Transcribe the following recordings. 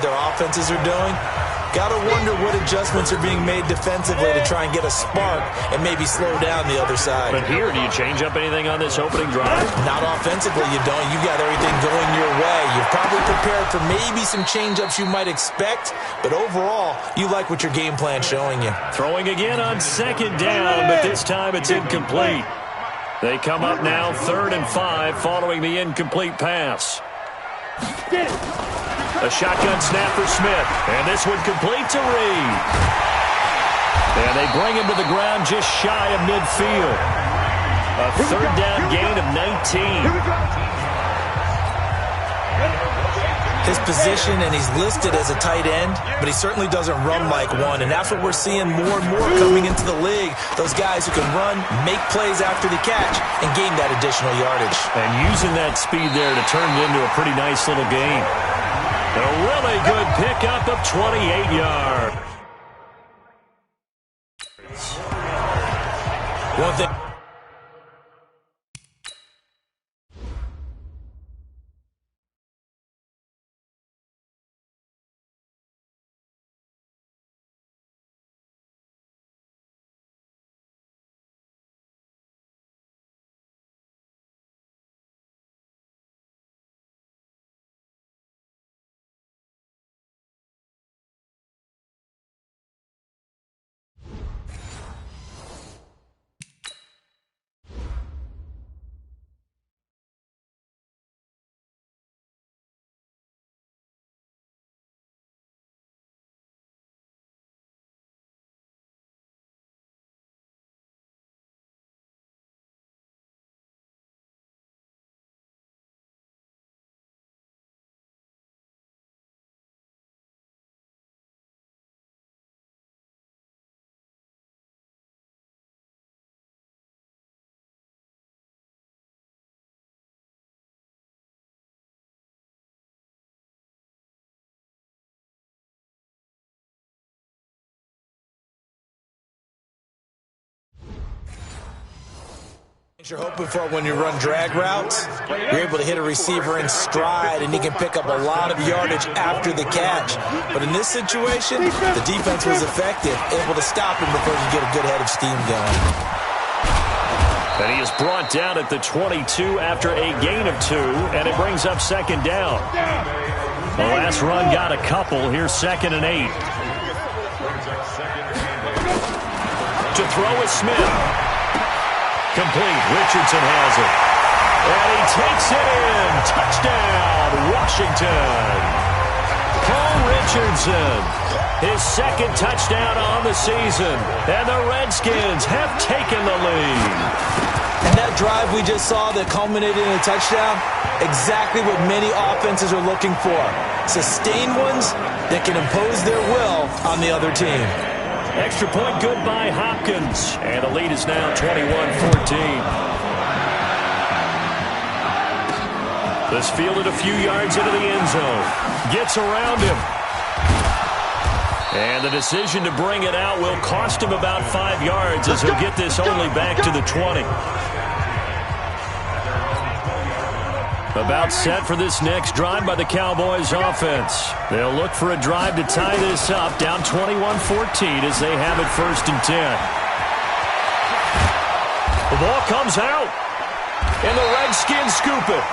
what their offenses are doing. Got to wonder what adjustments are being made defensively to try and get a spark and maybe slow down the other side. But here, do you change up anything on this opening drive? Not offensively, you don't. You got everything going your way. You've probably prepared for maybe some change-ups you might expect, but overall, you like what your game plan's showing you. Throwing again on second down, but this time it's incomplete. They come up now 3rd and 5 following the incomplete pass. A shotgun snap for Smith, and this one complete to Reed. And they bring him to the ground just shy of midfield. A 3rd down gain of 19. His position, and he's listed as a tight end, but he certainly doesn't run like one, and that's what we're seeing more and more coming into the league. Those guys who can run, make plays after the catch, and gain that additional yardage. And using that speed there to turn it into a pretty nice little gain. A really good pickup of 28 yards. One thing. You're hoping for when you run drag routes, you're able to hit a receiver in stride, and he can pick up a lot of yardage after the catch. But in this situation, the defense was effective, able to stop him before he could get a good head of steam going. And he is brought down at the 22 after a gain of 2, and it brings up 2nd down. The last run got a couple. Here's 2nd and 8. To throw is Smith. Complete. Richardson has it. And he takes it in. Touchdown, Washington. Paul Richardson, his 2nd touchdown on the season. And the Redskins have taken the lead. And that drive we just saw that culminated in a touchdown, exactly what many offenses are looking for. Sustained ones that can impose their will on the other team. Extra point good by Hopkins. And the lead is now 21-14. This fielded a few yards into the end zone. Gets around him. And the decision to bring it out will cost him about 5 yards as he'll get this only back to the 20. About set for this next drive by the Cowboys offense. They'll look for a drive to tie this up, down 21-14 as they have it 1st and 10. The ball comes out, and the Redskins scoop it.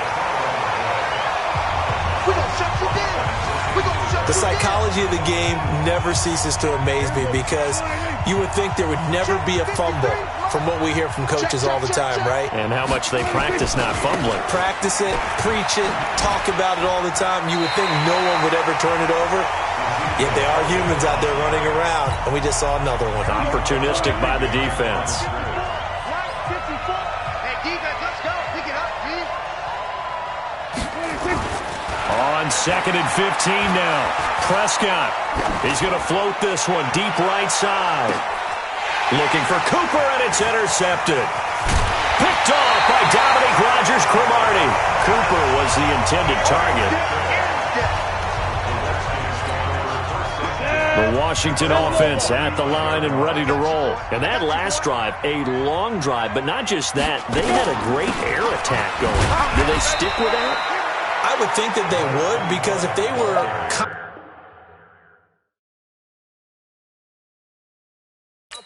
The psychology of the game never ceases to amaze me because you would think there would never be a fumble from what we hear from coaches all the time, right? And how much they practice not fumbling. Practice it, preach it, talk about it all the time. You would think no one would ever turn it over. Yet they are humans out there running around, and we just saw another one. Opportunistic by the defense. On 2nd and 15 now. Prescott. He's going to float this one deep right side. Looking for Cooper, and it's intercepted. Picked off by Dominique Rodgers-Cromartie. Cooper was the intended target. The Washington offense at the line and ready to roll. And that last drive, a long drive, but not just that. They had a great air attack going. Do they stick with that? I would think that they would, because if they were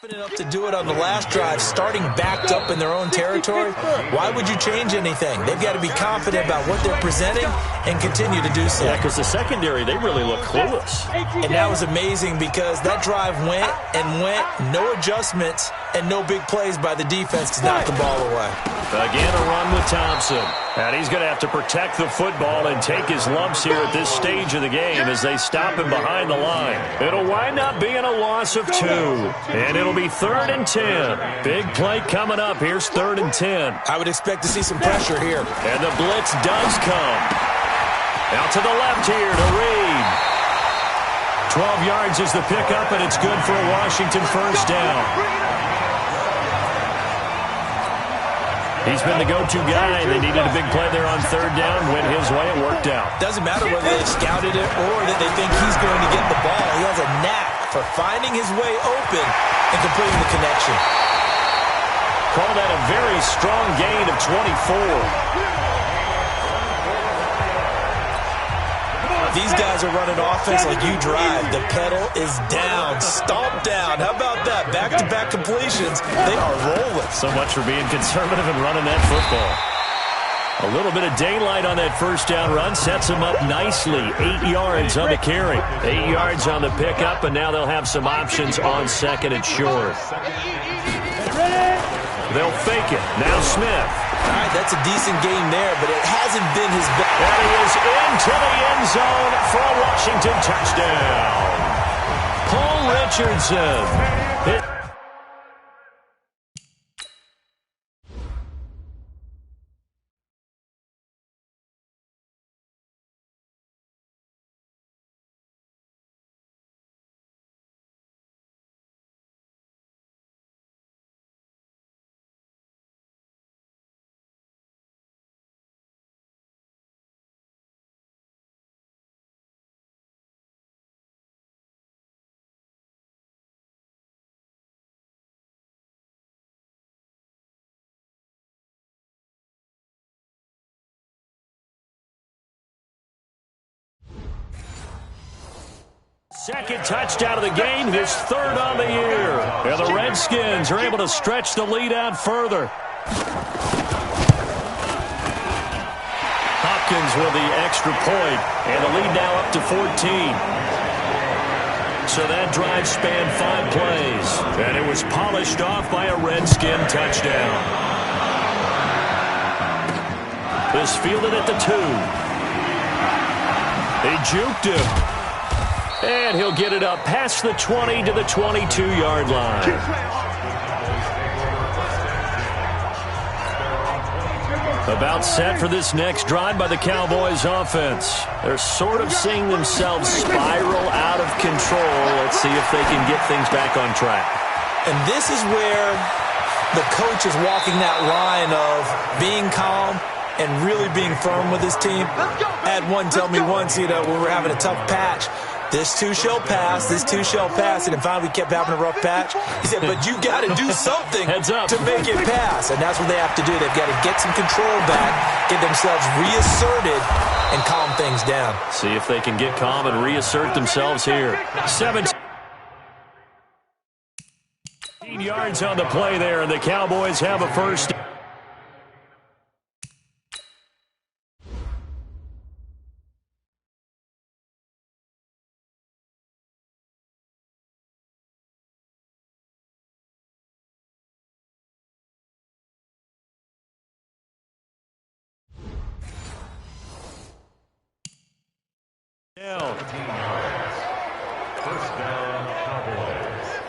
Confident enough to do it on the last drive, starting backed up in their own territory. Why would you change anything? They've got to be confident about what they're presenting and continue to do so. Yeah, because the secondary, they really look clueless. And that was amazing because that drive went and went, no adjustments and no big plays by the defense to knock the ball away. Again, a run with Thompson. And he's going to have to protect the football and take his lumps here at this stage of the game as they stop him behind the line. It'll wind up being a loss of 2. And it'll be 3rd and 10. Big play coming up. Here's 3rd and 10. I would expect to see some pressure here. And the blitz does come. Out to the left here to Reed. 12 yards is the pickup, and it's good for a Washington first down. He's been the go-to guy. They needed a big play there on 3rd down. Went his way. It worked out. Doesn't matter whether they scouted it or that they think he's going to get the ball. He has a knack for finding his way open and completing the connection. Call that a very strong gain of 24. These guys are running offense like you drive. The pedal is down, stomp down. How about that? Back-to-back completions. They are rolling. So much for being conservative and running that football. A little bit of daylight on that first down run sets them up nicely. 8 yards on the carry. 8 yards on the pickup, and now they'll have some options on 2nd and short. They'll fake it. Now Smith. All right, that's a decent game there, but it hasn't been his best. And he is into the end zone for a Washington touchdown. Paul Richardson. Second touchdown of the game, his 3rd on the year. And the Redskins are able to stretch the lead out further. Hopkins with the extra point, and the lead now up to 14. So that drive spanned 5 plays, and it was polished off by a Redskin touchdown. This fielded at the 2. They juked him. And he'll get it up past the 20 to the 22-yard line. About set for this next drive by the Cowboys offense. They're sort of seeing themselves spiral out of control. Let's see if they can get things back on track. And this is where the coach is walking that line of being calm and really being firm with his team. I had one tell me once, when we were having a tough patch, this too shall pass, this too shall pass, and then finally we kept having a rough patch. He said, but you got to do something to make it pass, and that's what they have to do. They've got to get some control back, get themselves reasserted, and calm things down. See if they can get calm and reassert themselves here. 17 yards on the play there, and the Cowboys have a first. First down, Cowboys.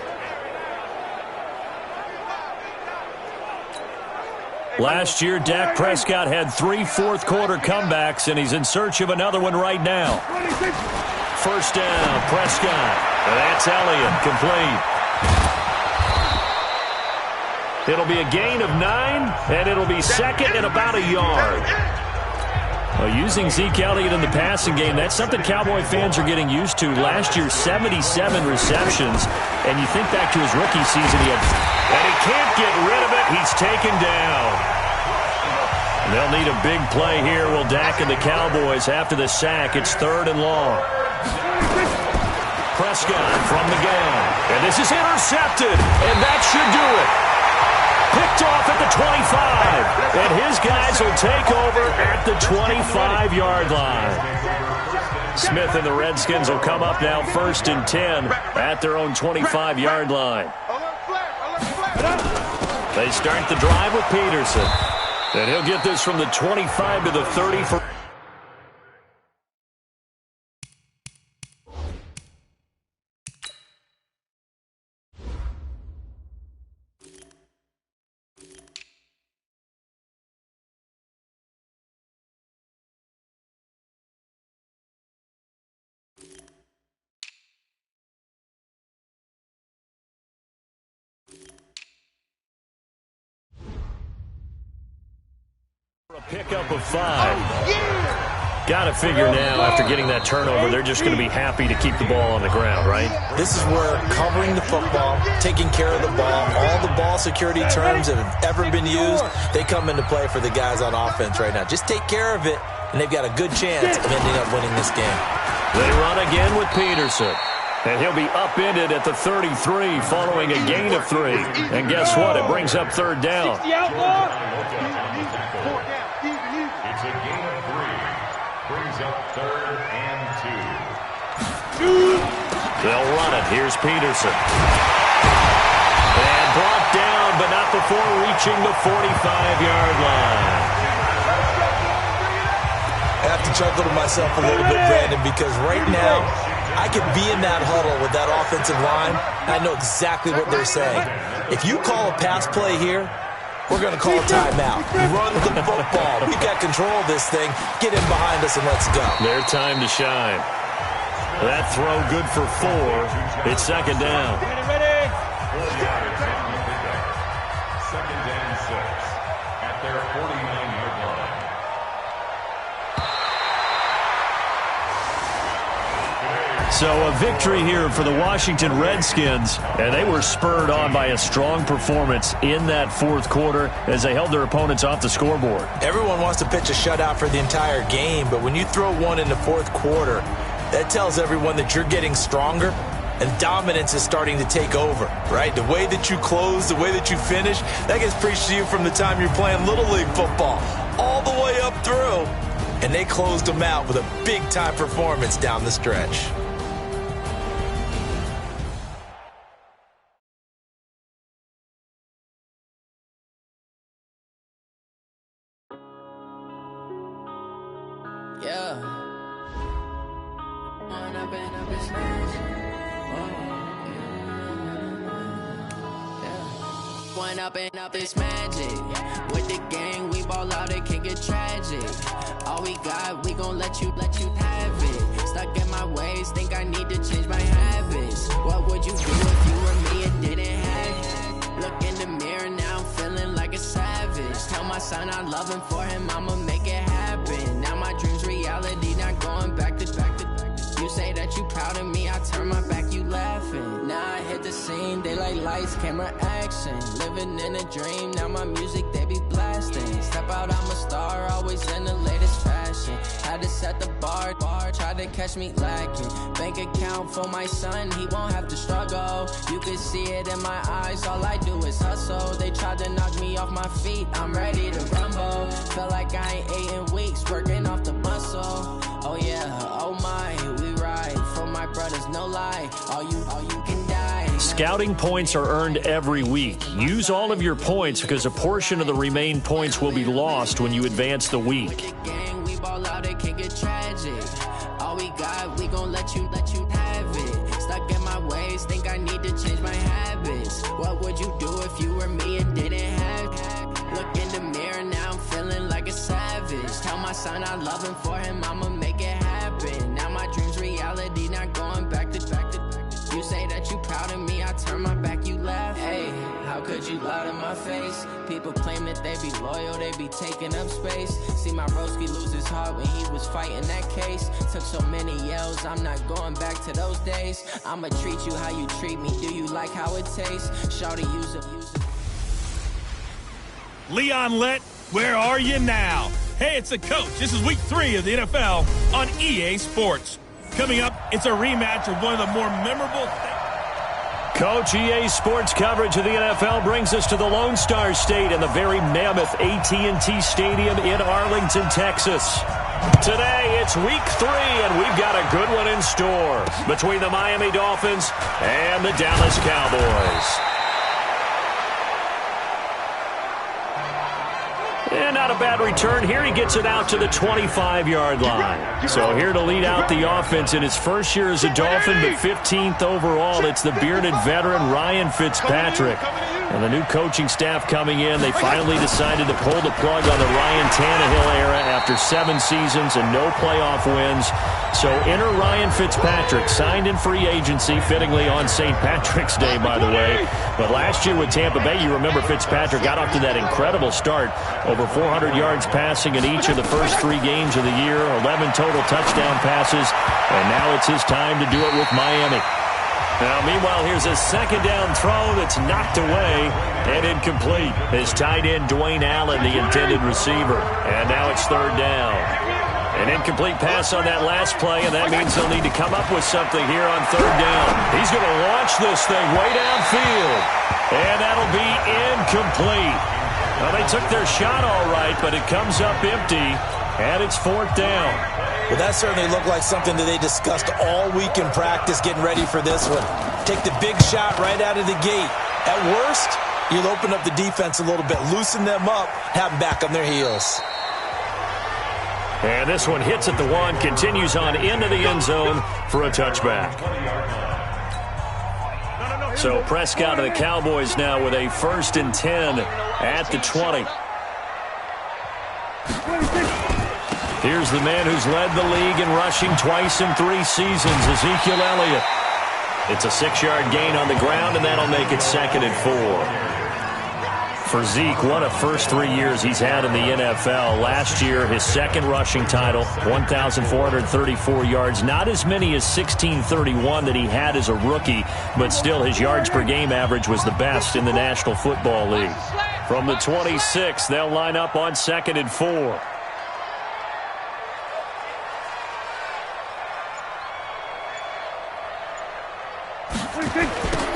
Last year, Dak Prescott had 3 fourth-quarter comebacks, and he's in search of another one right now. First down, Prescott. And that's Elliott, complete. It'll be a gain of 9, and it'll be 2nd and about a yard. Well, using Zeke Elliott in the passing game, that's something Cowboy fans are getting used to. Last year, 77 receptions, and you think back to his rookie season, and he can't get rid of it. He's taken down. And they'll need a big play here, will Dak and the Cowboys after the sack. It's 3rd and long. Prescott from the gun. And this is intercepted, and that should do it. Picked off at the 25, and his guys will take over at the 25-yard line. Smith and the Redskins will come up now 1st and 10 at their own 25-yard line. They start the drive with Peterson, and he'll get this from the 25 to the 30 for a pickup of 5. Got to figure now, after getting that turnover, they're just going to be happy to keep the ball on the ground, right? This is where covering the football, taking care of the ball, all the ball security terms that have ever been used, they come into play for the guys on offense right now. Just take care of it, and they've got a good chance of ending up winning this game. They run again with Peterson. And he'll be upended at the 33 following a gain of 3. And guess what? It brings up 3rd down. It's a gain of 3. Brings up 3rd and 2. They'll run it. Here's Peterson. And brought down, but not before reaching the 45-yard line. I have to chuckle to myself a little bit, Brandon, because right now I could be in that huddle with that offensive line, and I know exactly what they're saying. If you call a pass play here, we're going to call a timeout. Run the football. We've got control of this thing. Get in behind us and let's go. Their time to shine. That throw good for 4. It's 2nd down. Ready? 4 yards on the pickup. 2nd and 6 at their 49-yard line. So a victory here for the Washington Redskins, and they were spurred on by a strong performance in that 4th quarter as they held their opponents off the scoreboard. Everyone wants to pitch a shutout for the entire game, but when you throw one in the 4th quarter, that tells everyone that you're getting stronger and dominance is starting to take over, right? The way that you close, the way that you finish, that gets preached to you from the time you're playing Little League football all the way up through, and they closed them out with a big-time performance down the stretch. Up this magic with the gang, we ball out, it can get tragic. All we got, we gon' let you have it. Stuck in my ways, think I need to change my habits. What would you do if you were me and didn't have it? Look in the mirror now, I'm feeling like a savage. Tell my son I love him, for him I'ma make it happen. Now my dreams reality, not going back to. You say that you proud of me, I turn my back, you laughing. Now I hit the scene, they like lights, camera, action. Living in a dream, now my music, they be blasting. Step out, I'm a star, always in the latest fashion. Had to set the bar, try to catch me lacking. Bank account for my son, he won't have to struggle. You can see it in my eyes, all I do is hustle. They tried to knock me off my feet, I'm ready to rumble. Felt like I ain't ate in weeks, working off the muscle. Oh yeah, oh my, we ride for my brothers, no lie. All you can die. Scouting points are earned every week. Use all of your points because a portion of the remaining points will be lost when you advance the week. We ball out, it can get tragic. All we got, we gon' let you have it. Stuck in my ways, think I need to change my habits. What would you do if you were me and didn't have it? Look in the mirror, now I'm feeling like a savage. Tell my son I love him, for him I'ma make it happen. Now my dreams reality, not going back to. You say that you proud of me, I turn my back, you laugh. Hey, how could you lie to my face? People claim that they be loyal, they be taking up space. See my broski lose his heart when he was fighting that case. Took so many yells, I'm not going back to those days. I'ma treat you how you treat me, do you like how it tastes? Shawty, use it. Leon Lett, where are you now? Hey, it's the coach. This is week 3 of the NFL on EA Sports. Coming up, it's a rematch of one of the more memorable Coach EA Sports coverage of the NFL brings us to the Lone Star State and the very mammoth AT&T Stadium in Arlington, Texas. Today, it's week 3, and we've got a good one in store between the Miami Dolphins and the Dallas Cowboys. And not a bad return. Here he gets it out to the 25-yard line. So here to lead out the offense in his first year as a Dolphin, but 15th overall, it's the bearded veteran Ryan Fitzpatrick. And the new coaching staff coming in, they finally decided to pull the plug on the Ryan Tannehill era after 7 seasons and no playoff wins. So enter Ryan Fitzpatrick, signed in free agency, fittingly on St. Patrick's Day, by the way. But last year with Tampa Bay, you remember Fitzpatrick got off to that incredible start. Over 400 yards passing in each of the first 3 games of the year, 11 total touchdown passes, and now it's his time to do it with Miami. Now, meanwhile, here's a second down throw that's knocked away and incomplete. His tight end, Dwayne Allen, the intended receiver. And now it's 3rd down. An incomplete pass on that last play, and that means they'll need to come up with something here on 3rd down. He's going to launch this thing way downfield, and that'll be incomplete. Well, they took their shot all right, but it comes up empty, and it's 4th down. Well, that certainly looked like something that they discussed all week in practice, getting ready for this one. Take the big shot right out of the gate. At worst, you'll open up the defense a little bit, loosen them up, have them back on their heels. And this one hits at the 1, continues on into the end zone for a touchback. So Prescott of the Cowboys now with a 1st and 10 at the 20. Here's the man who's led the league in rushing twice in 3 seasons, Ezekiel Elliott. It's a 6-yard gain on the ground, and that'll make it 2nd and 4. For Zeke, what a first 3 years he's had in the NFL. Last year, his 2nd rushing title, 1,434 yards. Not as many as 1,631 that he had as a rookie, but still his yards per game average was the best in the National Football League. From the 26, they'll line up on 2nd and 4.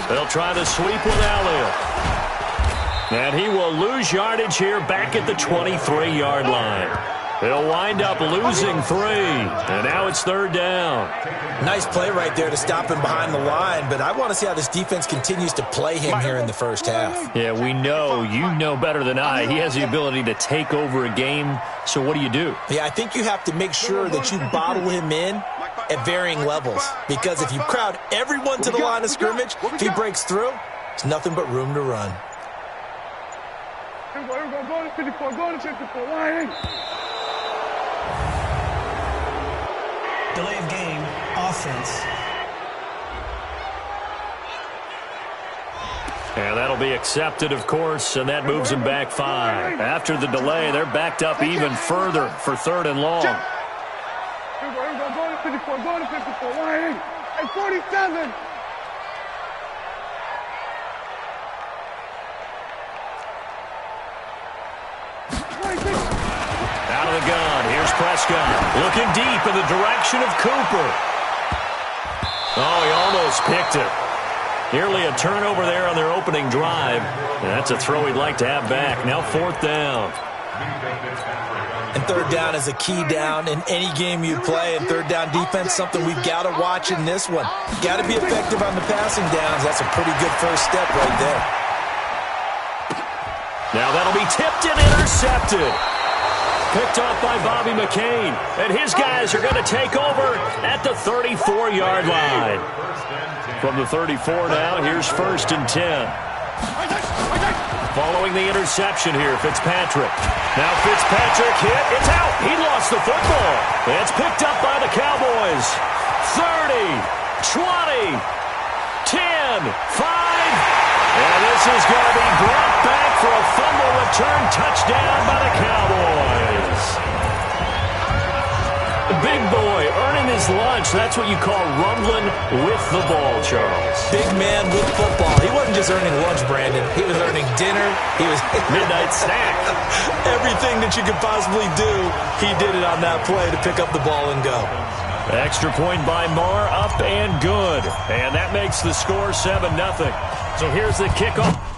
They'll try the sweep with Elliott. And he will lose yardage here back at the 23-yard line. They'll wind up losing 3. And now it's 3rd down. Nice play right there to stop him behind the line, but I want to see how this defense continues to play him here in the first half. Yeah, we know. You know better than I. He has the ability to take over a game. So what do you do? Yeah, I think you have to make sure that you bottle him in at varying levels, because if you crowd everyone to the line of scrimmage, if he breaks through, there's nothing but room to run. Delay of game, offense. And that'll be accepted, of course, and that moves them back 5. After the delay, they're backed up even further for 3rd and long. 47. Out of the gun, here's Prescott. Looking deep in the direction of Cooper. Oh, he almost picked it. Nearly a turnover there on their opening drive. And that's a throw he'd like to have back. Now 4th down. And 3rd down is a key down in any game you play. And 3rd down defense, something we've got to watch in this one. Got to be effective on the passing downs. That's a pretty good first step right there. Now that'll be tipped and intercepted. Picked off by Bobby McCain. And his guys are going to take over at the 34-yard line. From the 34 now, here's 1st and 10. Following the interception here, Fitzpatrick. Now Fitzpatrick hit. It's out. He lost the football. It's picked up by the Cowboys. 30, 20, 10, 5. And this is going to be brought back for a fumble return touchdown by the Cowboys. The big boy earning his lunch. That's what you call rumbling with the ball, Charles. Big man with football. He wasn't just earning lunch, Brandon. He was earning dinner. He was midnight snack. Everything that you could possibly do, he did it on that play to pick up the ball and go. Extra point by Marr, up and good. And that makes the score 7-0. So here's the kickoff.